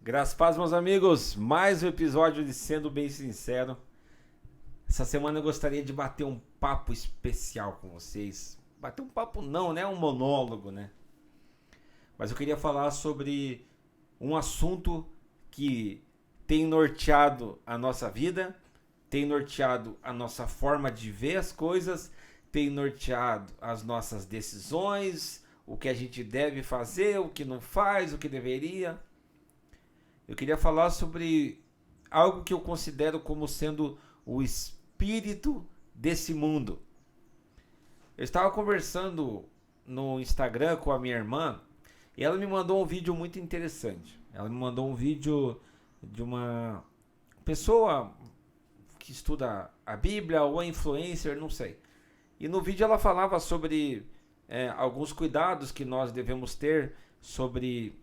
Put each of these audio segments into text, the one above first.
Graças a Deus, meus amigos, mais um episódio de Sendo Bem Sincero. Essa semana eu gostaria de bater um papo especial com vocês. Bater um papo não, né? Um monólogo, né? Mas eu queria falar sobre um assunto que tem norteado a nossa vida, tem norteado a nossa forma de ver as coisas, tem norteado as nossas decisões, o que a gente deve fazer, o que não faz, o que deveria. Eu queria falar sobre algo que eu considero como sendo o espírito desse mundo. Eu estava conversando no Instagram com a minha irmã e ela me mandou um vídeo muito interessante. Ela me mandou um vídeo de uma pessoa que estuda a Bíblia ou a influencer, não sei. E no vídeo ela falava sobre alguns cuidados que nós devemos ter sobre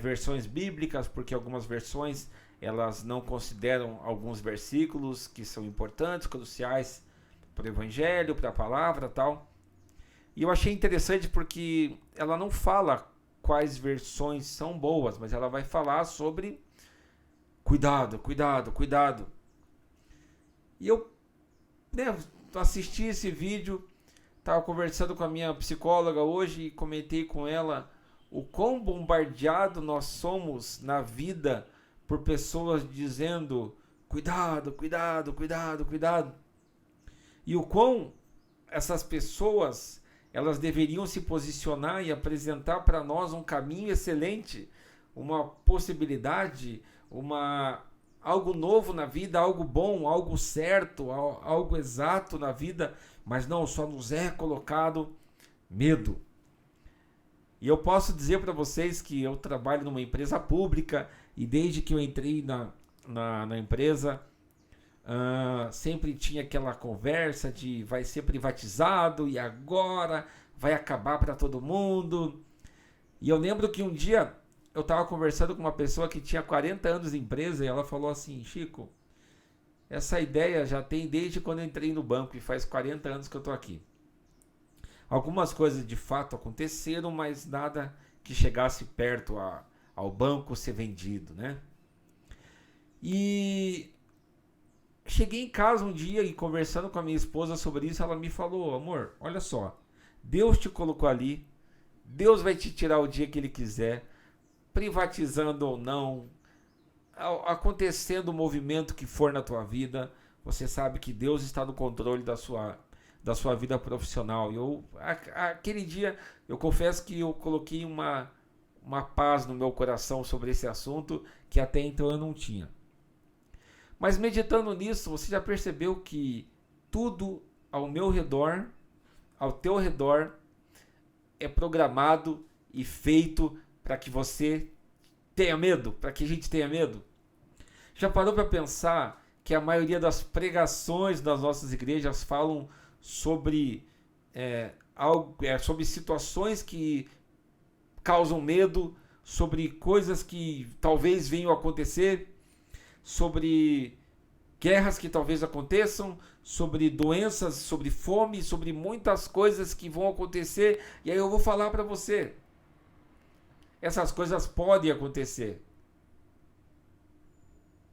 versões bíblicas, porque algumas versões elas não consideram alguns versículos que são importantes, cruciais para o evangelho, para a palavra, tal. E eu achei interessante porque ela não fala quais versões são boas, mas ela vai falar sobre cuidado, cuidado, cuidado. E eu, né, assisti esse vídeo, estava conversando com a minha psicóloga hoje e comentei com ela o quão bombardeado nós somos na vida por pessoas dizendo cuidado, cuidado, cuidado, cuidado. E o quão essas pessoas elas deveriam se posicionar e apresentar para nós um caminho excelente, uma possibilidade, algo novo na vida, algo bom, algo certo, algo exato na vida, mas não, só nos é colocado medo. E eu posso dizer para vocês que eu trabalho numa empresa pública e desde que eu entrei na empresa, sempre tinha aquela conversa de vai ser privatizado e agora vai acabar para todo mundo. E eu lembro que um dia eu estava conversando com uma pessoa que tinha 40 anos de empresa e ela falou assim: Chico, essa ideia já tem desde quando eu entrei no banco e faz 40 anos que eu estou aqui. Algumas coisas de fato aconteceram, mas nada que chegasse perto ao banco ser vendido, né? E cheguei em casa um dia e conversando com a minha esposa sobre isso, ela me falou: amor, olha só, Deus te colocou ali, Deus vai te tirar o dia que Ele quiser, privatizando ou não, acontecendo o movimento que for na tua vida, você sabe que Deus está no controle da sua vida profissional. Aquele dia, eu confesso que eu coloquei uma paz no meu coração sobre esse assunto que até então eu não tinha. Mas meditando nisso, você já percebeu que tudo ao meu redor, ao teu redor, é programado e feito para que você tenha medo, para que a gente tenha medo? Já parou para pensar que a maioria das pregações das nossas igrejas falam sobre sobre situações que causam medo, sobre coisas que talvez venham a acontecer, sobre guerras que talvez aconteçam, sobre doenças, sobre fome, sobre muitas coisas que vão acontecer. E aí eu vou falar para você, essas coisas podem acontecer,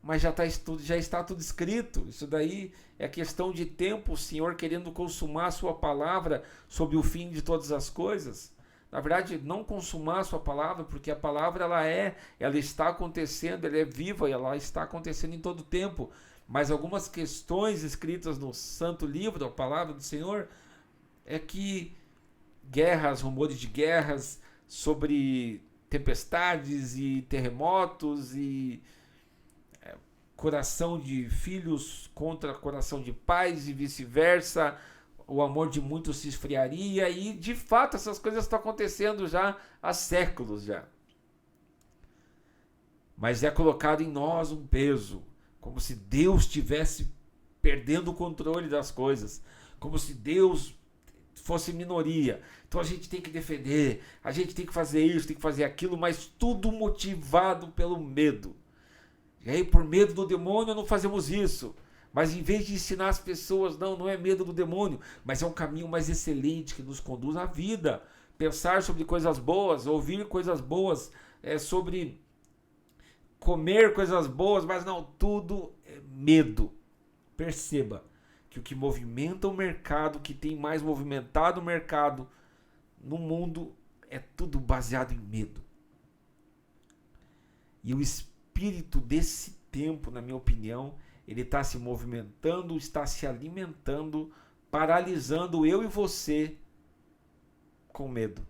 mas já está tudo escrito. Isso daí é questão de tempo, o Senhor querendo consumar a sua palavra sobre o fim de todas as coisas. Na verdade, não consumar a sua palavra, porque a palavra ela está acontecendo, ela é viva e ela está acontecendo em todo tempo. Mas algumas questões escritas no Santo Livro, a palavra do Senhor, é que guerras, rumores de guerras, sobre tempestades e terremotos e coração de filhos contra coração de pais e vice-versa, o amor de muitos se esfriaria e de fato essas coisas estão acontecendo já há séculos já. Mas é colocado em nós um peso, como se Deus estivesse perdendo o controle das coisas, como se Deus fosse minoria. Então a gente tem que defender, a gente tem que fazer isso, tem que fazer aquilo, mas tudo motivado pelo medo. E aí, por medo do demônio, não fazemos isso. Mas em vez de ensinar as pessoas, não é medo do demônio, mas é um caminho mais excelente que nos conduz à vida. Pensar sobre coisas boas, ouvir coisas boas, sobre comer coisas boas, mas não, tudo é medo. Perceba que o que movimenta o mercado, que tem mais movimentado o mercado no mundo, é tudo baseado em medo. E o espírito desse tempo, na minha opinião, ele está se movimentando, está se alimentando, paralisando eu e você com medo.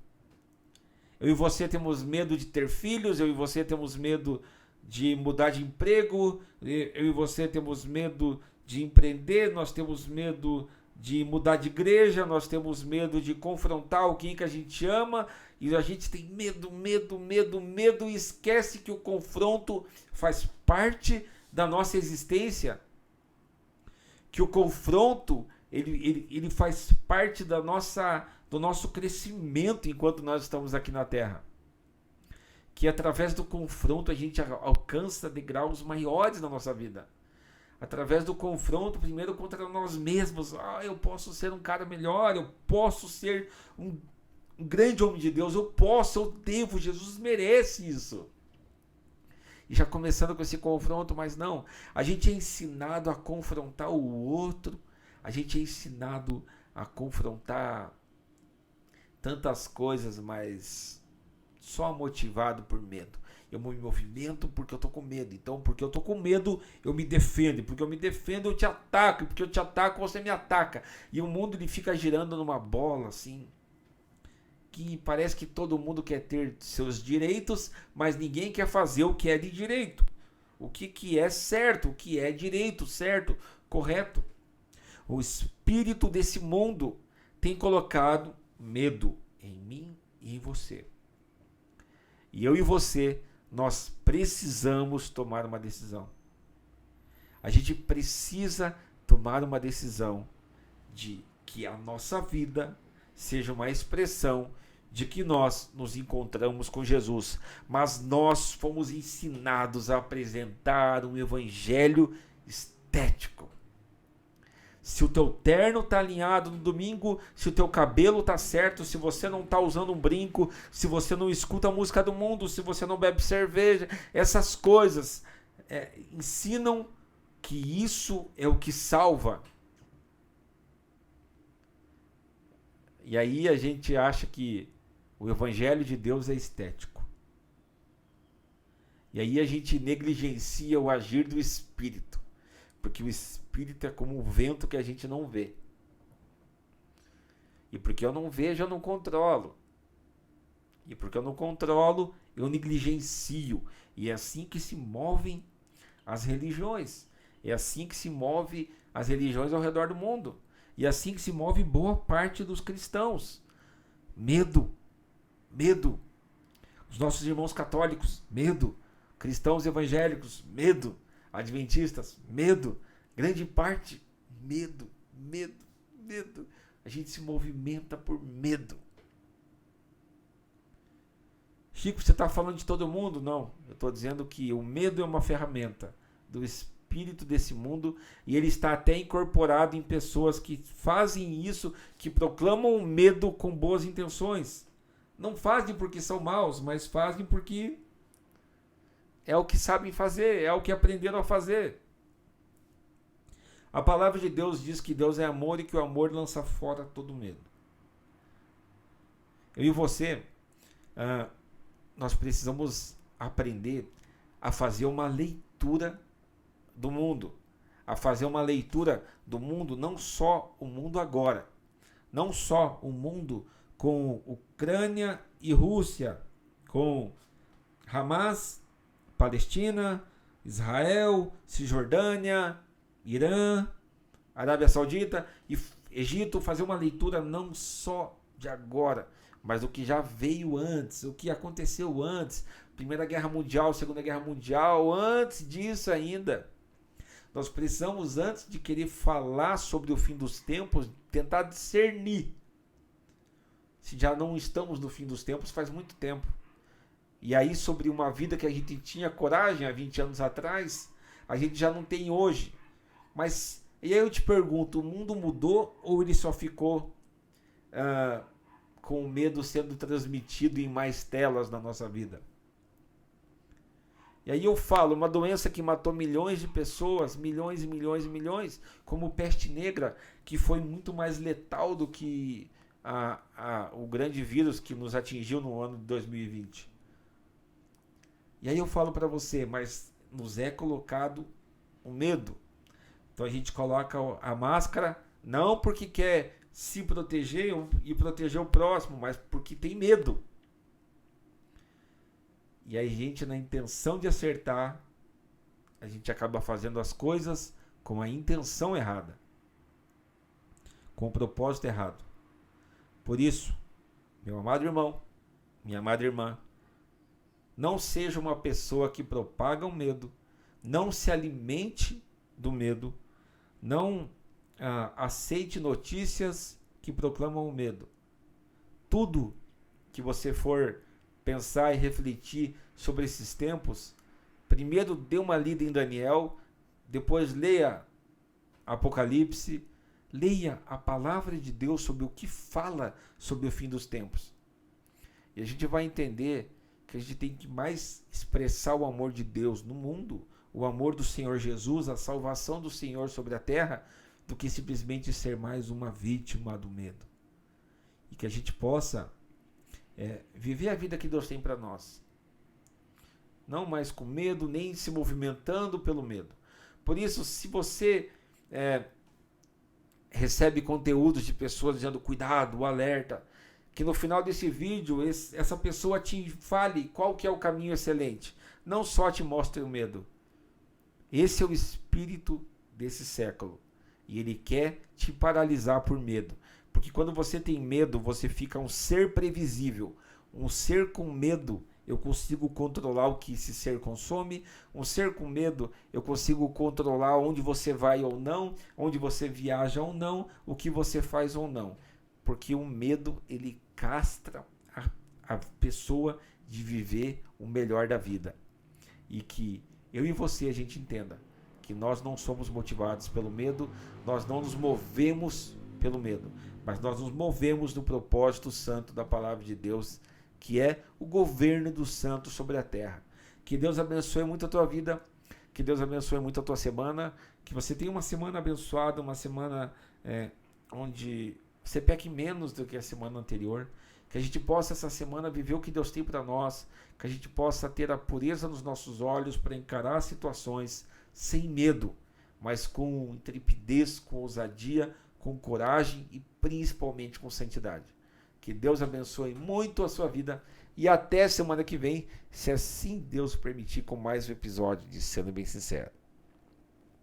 Eu e você temos medo de ter filhos, eu e você temos medo de mudar de emprego, eu e você temos medo de empreender, nós temos medo de mudar de igreja, nós temos medo de confrontar alguém que a gente ama, e a gente tem medo, e esquece que o confronto faz parte da nossa existência, que o confronto ele faz parte do nosso crescimento enquanto nós estamos aqui na Terra. Que através do confronto a gente alcança degraus maiores na nossa vida. Através do confronto, primeiro contra nós mesmos. Eu posso ser um cara melhor, eu posso ser um grande homem de Deus, eu devo, Jesus merece isso. E já começando com esse confronto, mas não, a gente é ensinado a confrontar o outro, a gente é ensinado a confrontar tantas coisas, mas só motivado por medo. Eu me movimento porque eu tô com medo. Então, porque eu tô com medo, eu me defendo. Porque eu me defendo, eu te ataco. Porque eu te ataco, você me ataca. E o mundo ele fica girando numa bola assim, que parece que todo mundo quer ter seus direitos, mas ninguém quer fazer o que é de direito. O que é certo, o que é direito, certo, correto. O espírito desse mundo tem colocado medo em mim e em você. E eu e você, nós precisamos tomar uma decisão. A gente precisa tomar uma decisão de que a nossa vida seja uma expressão de que nós nos encontramos com Jesus. Mas nós fomos ensinados a apresentar um evangelho estético. Se o teu terno está alinhado no domingo, se o teu cabelo está certo, se você não está usando um brinco, se você não escuta a música do mundo, se você não bebe cerveja, essas coisas ensinam que isso é o que salva. E aí a gente acha que o evangelho de Deus é estético. E aí a gente negligencia o agir do Espírito. Porque o Espírito é como um vento que a gente não vê. E porque eu não vejo, eu não controlo. E porque eu não controlo, eu negligencio. E é assim que se movem as religiões. É assim que se move as religiões ao redor do mundo. E é assim que se move boa parte dos cristãos. Medo. Medo. Os nossos irmãos católicos, medo. Cristãos evangélicos, medo. Adventistas, medo. Grande parte, medo. A gente se movimenta por medo. Chico, você está falando de todo mundo? Não. Eu estou dizendo que o medo é uma ferramenta do espírito desse mundo e ele está até incorporado em pessoas que fazem isso, que proclamam o medo com boas intenções. Não fazem porque são maus, mas fazem porque é o que sabem fazer, é o que aprenderam a fazer. A palavra de Deus diz que Deus é amor e que o amor lança fora todo medo. Eu e você, nós precisamos aprender a fazer uma leitura do mundo. A fazer uma leitura do mundo, não só o mundo agora. Não só o mundo com Ucrânia e Rússia, com Hamas, Palestina, Israel, Cisjordânia, Irã, Arábia Saudita e Egito, fazer uma leitura não só de agora, mas do que já veio antes, o que aconteceu antes, Primeira Guerra Mundial, Segunda Guerra Mundial, antes disso ainda. Nós precisamos, antes de querer falar sobre o fim dos tempos, tentar discernir se já não estamos no fim dos tempos faz muito tempo. E aí, sobre uma vida que a gente tinha coragem há 20 anos atrás, a gente já não tem hoje. Mas, e aí eu te pergunto, o mundo mudou ou ele só ficou com o medo sendo transmitido em mais telas na nossa vida? E aí eu falo, uma doença que matou milhões de pessoas, milhões e milhões e milhões, como peste negra, que foi muito mais letal do que o grande vírus que nos atingiu no ano de 2020. E aí eu falo para você, mas nos é colocado o medo. Então a gente coloca a máscara, não porque quer se proteger e proteger o próximo, mas porque tem medo. E aí a gente, na intenção de acertar, a gente acaba fazendo as coisas com a intenção errada, com o propósito errado. Por isso, meu amado irmão, minha amada irmã, não seja uma pessoa que propaga o medo, não se alimente do medo, não aceite notícias que proclamam o medo. Tudo que você for pensar e refletir sobre esses tempos, primeiro dê uma lida em Daniel, depois leia Apocalipse, leia a palavra de Deus sobre o que fala sobre o fim dos tempos. E a gente vai entender que a gente tem que mais expressar o amor de Deus no mundo, o amor do Senhor Jesus, a salvação do Senhor sobre a terra, do que simplesmente ser mais uma vítima do medo. E que a gente possa viver a vida que Deus tem para nós. Não mais com medo, nem se movimentando pelo medo. Por isso, se você recebe conteúdos de pessoas dizendo cuidado, alerta, que no final desse vídeo essa pessoa te fale qual que é o caminho excelente. Não só te mostre o medo. Esse é o espírito desse século. E ele quer te paralisar por medo. Porque quando você tem medo, você fica um ser previsível. Um ser com medo, eu consigo controlar o que esse ser consome. Um ser com medo, eu consigo controlar onde você vai ou não, onde você viaja ou não, o que você faz ou não. Porque o medo, ele castra a pessoa de viver o melhor da vida. E que eu e você, a gente entenda que nós não somos motivados pelo medo, nós não nos movemos pelo medo, mas nós nos movemos no propósito santo da palavra de Deus, que é o governo dos santos sobre a terra. Que Deus abençoe muito a tua vida, que Deus abençoe muito a tua semana, que você tenha uma semana abençoada, uma semana onde você peque menos do que a semana anterior, que a gente possa essa semana viver o que Deus tem para nós, que a gente possa ter a pureza nos nossos olhos para encarar as situações sem medo, mas com intrepidez, com ousadia, com coragem e principalmente com santidade. Que Deus abençoe muito a sua vida e até semana que vem, se assim Deus permitir, com mais um episódio de Sendo Bem Sincero.